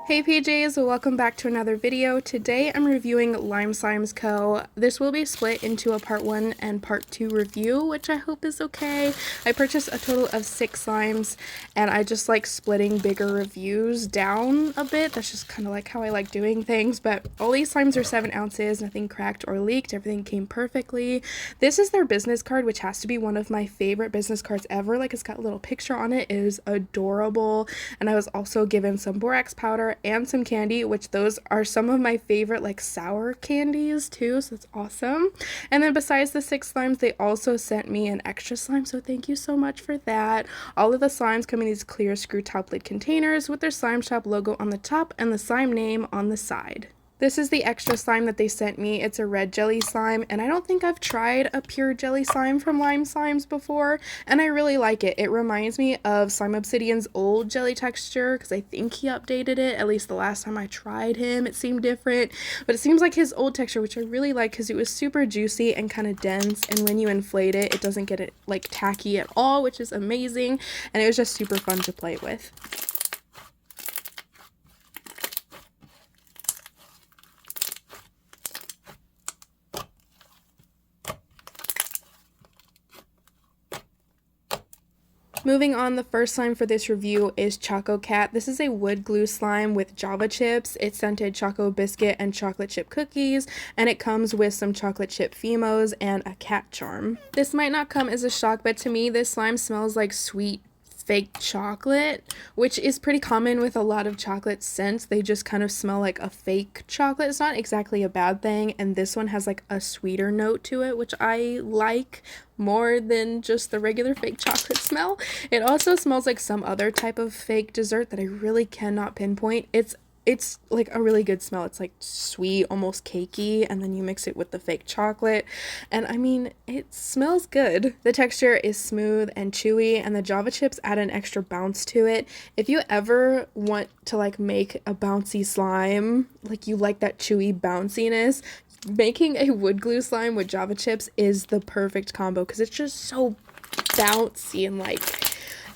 Hey PJs, welcome back to another video. Today I'm reviewing Lime Slimes Co. This will be split into a part 1 and part 2 review, which I hope is okay. I purchased a total of 6 slimes and I just like splitting bigger reviews down a bit. That's just kind of like how I like doing things, but all these slimes are 7 ounces, nothing cracked or leaked, everything came perfectly. This is their business card, which has to be one of my favorite business cards ever. Like, it's got a little picture on it. It is adorable, and I was also given some borax powder and some candy, which those are some of my favorite like sour candies too, so it's awesome. And then besides the 6 slimes, they also sent me an extra slime, so thank you so much for that. All of the slimes come in these clear screw top lid containers with their slime shop logo on the top and the slime name on the side. This is the extra slime that they sent me. It's a red jelly slime, and I don't think I've tried a pure jelly slime from Lime Slimes before, and I really like it. It reminds me of Slime Obsidian's old jelly texture, because I think he updated it. At least the last time I tried him, it seemed different, but it seems like his old texture, which I really like because it was super juicy and kind of dense, and when you inflate it, it doesn't get it like tacky at all, which is amazing, and it was just super fun to play with. Moving on, the first slime for this review is Choco Cat. This is a wood glue slime with Java chips. It's scented choco biscuit and chocolate chip cookies, and it comes with some chocolate chip Fimos and a cat charm. This might not come as a shock, but to me this slime smells like sweet fake chocolate, which is pretty common with a lot of chocolate scents. They just kind of smell like a fake chocolate. It's not exactly a bad thing, and this one has like a sweeter note to it, which I like more than just the regular fake chocolate smell. It also smells like some other type of fake dessert that I really cannot pinpoint. It's like a really good smell. It's like sweet, almost cakey, and then you mix it with the fake chocolate, and I mean, it smells good. The texture is smooth and chewy, and the Java chips add an extra bounce to it. If you ever want to like make a bouncy slime, like you like that chewy bounciness, making a wood glue slime with Java chips is the perfect combo because it's just so bouncy and like,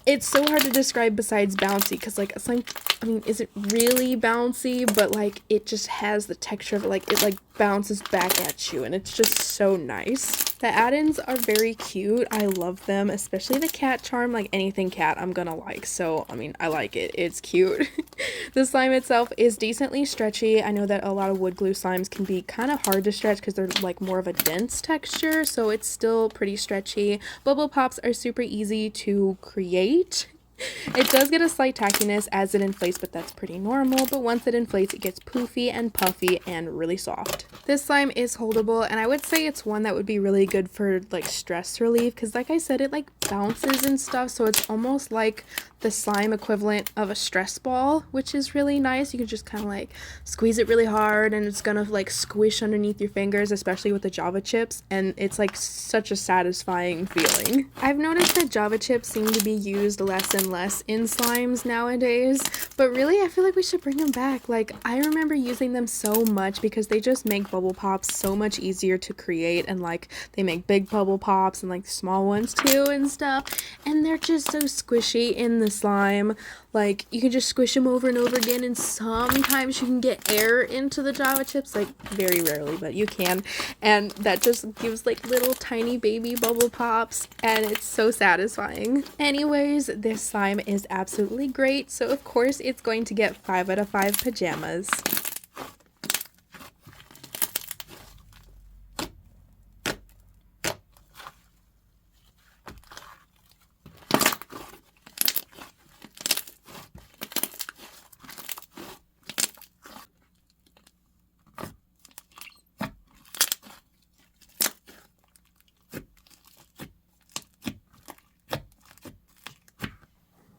it's so hard to describe besides bouncy, because like a slime, I mean, is it really bouncy? But like, it just has the texture of it, like it like bounces back at you, and it's just so nice. The add-ins are very cute. I love them, especially the cat charm. Like anything cat I'm gonna like, so I mean, I like it. It's cute. The slime itself is decently stretchy. I know that a lot of wood glue slimes can be kind of hard to stretch because they're like more of a dense texture, so it's still pretty stretchy. Bubble pops are super easy to create. It does get a slight tackiness as it inflates, but that's pretty normal. But once it inflates, it gets poofy and puffy and really soft. This slime is holdable, and I would say it's one that would be really good for like stress relief, because like I said, it like bounces and stuff, so it's almost like the slime equivalent of a stress ball, which is really nice. You can just kind of like squeeze it really hard, and it's gonna like squish underneath your fingers, especially with the Java chips, and it's like such a satisfying feeling. I've noticed that Java chips seem to be used less and less in slimes nowadays, but really I feel like we should bring them back. Like, I remember using them so much because they just make bubble pops so much easier to create, and like they make big bubble pops and like small ones too and stuff, and they're just so squishy in the slime. Like, you can just squish them over and over again, and sometimes you can get air into the Java chips, like very rarely, but you can, and that just gives like little tiny baby bubble pops, and it's so satisfying. Anyways, this slime is absolutely great, so of course it's going to get 5 out of 5 pajamas.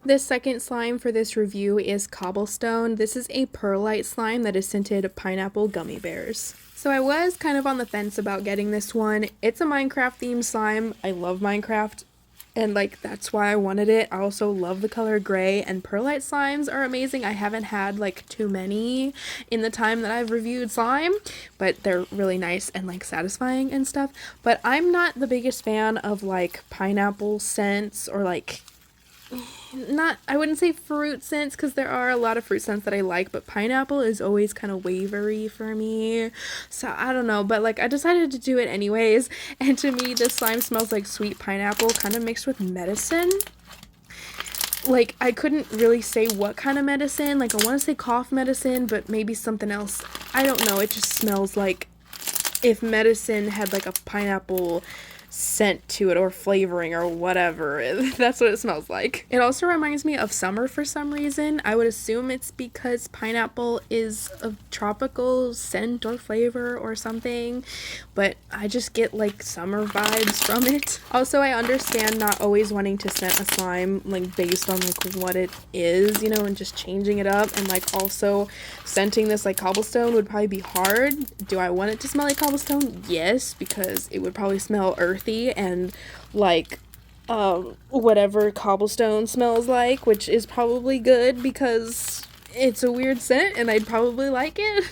This second slime for this review is Cobblestone. This is a perlite slime that is scented pineapple gummy bears. So I was kind of on the fence about getting this one. It's a Minecraft themed slime. I love Minecraft, and like that's why I wanted it. I also love the color gray, and perlite slimes are amazing. I haven't had like too many in the time that I've reviewed slime, but they're really nice and like satisfying and stuff. But I'm not the biggest fan of like pineapple scents or like not, I wouldn't say fruit scents because there are a lot of fruit scents that I like, but pineapple is always kind of wavery for me. So I don't know, but like I decided to do it anyways. And to me, this slime smells like sweet pineapple, kind of mixed with medicine. Like I couldn't really say what kind of medicine. Like I want to say cough medicine, but maybe something else. I don't know. It just smells like if medicine had like a pineapple scent to it or flavoring or whatever. That's what it smells like. It also reminds me of summer for some reason. I would assume it's because pineapple is a tropical scent or flavor or something, but I just get like summer vibes from it. Also, I understand not always wanting to scent a slime like based on like what it is, you know, and just changing it up, and like also scenting this like cobblestone would probably be hard. Do I want it to smell like cobblestone? Yes, because it would probably smell earthy and like whatever cobblestone smells like, which is probably good because it's a weird scent and I'd probably like it.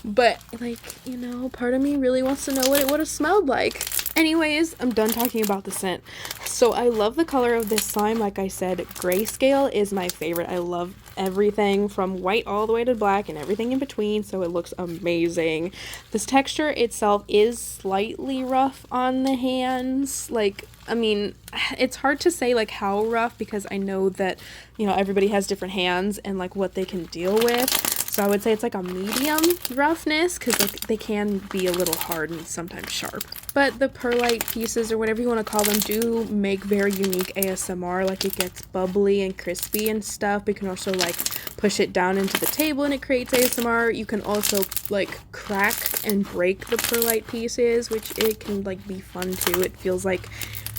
But like, you know, part of me really wants to know what it would have smelled like. Anyways, I'm done talking about the scent. So I love the color of this slime. Like I said, grayscale is my favorite. I love everything from white all the way to black and everything in between, so it looks amazing. This texture itself is slightly rough on the hands. Like, I mean, it's hard to say like how rough because I know that, you know, everybody has different hands and like what they can deal with. So I would say it's like a medium roughness because like they can be a little hard and sometimes sharp. But the perlite pieces or whatever you want to call them do make very unique ASMR. Like it gets bubbly and crispy and stuff. But you can also like push it down into the table and it creates ASMR. You can also like crack and break the perlite pieces, which it can like be fun too. It feels like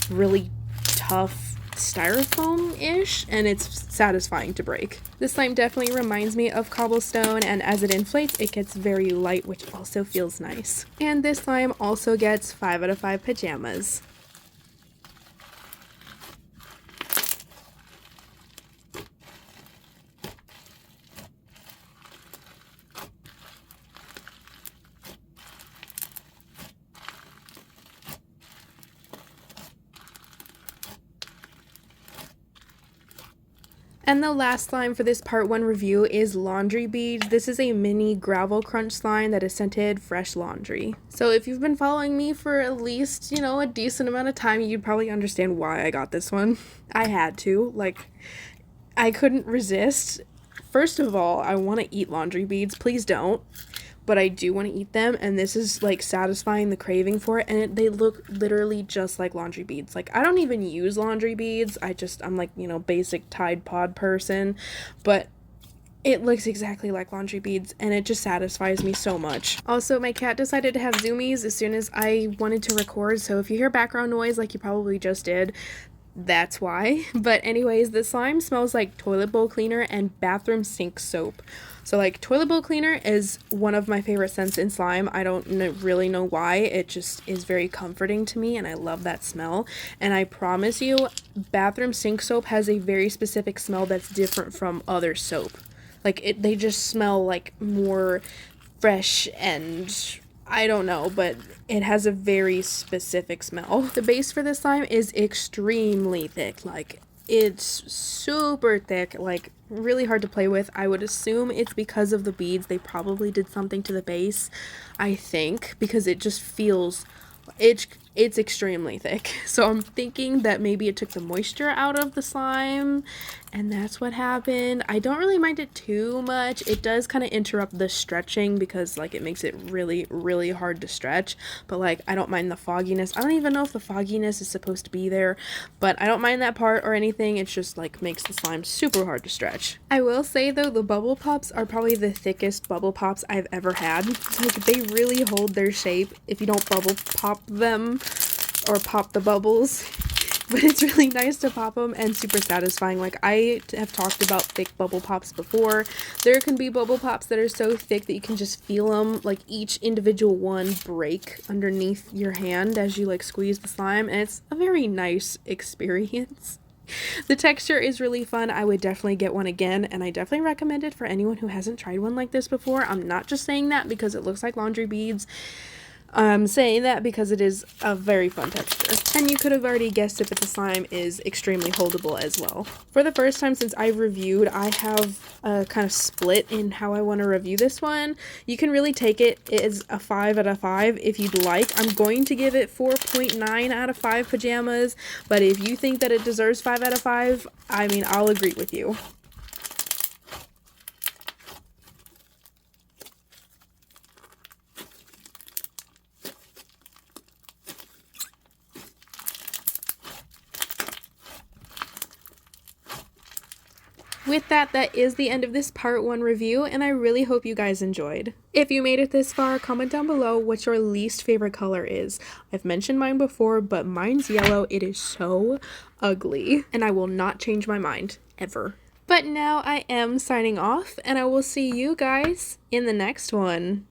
really tough styrofoam-ish, and it's satisfying to break. This slime definitely reminds me of cobblestone, and as it inflates, it gets very light, which also feels nice. And this slime also gets 5 out of 5 pajamas. And the last slime for this part 1 review is laundry beads. This is a mini gravel crunch slime that is scented fresh laundry. So if you've been following me for at least, you know, a decent amount of time, you'd probably understand why I got this one. I had to, like, I couldn't resist. First of all, I want to eat laundry beads. Please don't. But I do want to eat them, and this is like satisfying the craving for it, and they look literally just like laundry beads. Like I don't even use laundry beads. I'm like, you know, basic Tide Pod person, but it looks exactly like laundry beads, and it just satisfies me so much. Also, my cat decided to have zoomies as soon as I wanted to record, so if you hear background noise like you probably just did, that's why. But anyways, the slime smells like toilet bowl cleaner and bathroom sink soap. So like toilet bowl cleaner is one of my favorite scents in slime. I don't really know why. It just is very comforting to me and I love that smell. And I promise you, bathroom sink soap has a very specific smell that's different from other soap. Like they just smell like more fresh and I don't know, but it has a very specific smell. The base for this slime is extremely thick. Like it's super thick, like really hard to play with. I would assume it's because of the beads. They probably did something to the base, I think, because it just feels it's extremely thick. So I'm thinking that maybe it took the moisture out of the slime and that's what happened. I don't really mind it too much. It does kind of interrupt the stretching because like it makes it really, really hard to stretch, but like I don't mind the fogginess. I don't even know if the fogginess is supposed to be there, but I don't mind that part or anything. It's just like makes the slime super hard to stretch. I will say though, the bubble pops are probably the thickest bubble pops I've ever had. Like they really hold their shape if you don't bubble pop them or pop the bubbles. But it's really nice to pop them and super satisfying. Like I have talked about thick bubble pops before. There can be bubble pops that are so thick that you can just feel them, like each individual one break underneath your hand as you like squeeze the slime, and it's a very nice experience. The texture is really fun. I would definitely get one again, and I definitely recommend it for anyone who hasn't tried one like this before. I'm not just saying that because it looks like laundry beads. I'm saying that because it is a very fun texture. And you could have already guessed it, but the slime is extremely holdable as well. For the first time since I've reviewed, I have a kind of split in how I want to review this one. You can really take it as a 5 out of 5 if you'd like. I'm going to give it 4.9 out of 5 pajamas, but if you think that it deserves 5 out of 5, I mean, I'll agree with you. With that, that is the end of this part 1 review, and I really hope you guys enjoyed. If you made it this far, comment down below what your least favorite color is. I've mentioned mine before, but mine's yellow. It is so ugly, and I will not change my mind, ever. But now I am signing off, and I will see you guys in the next one.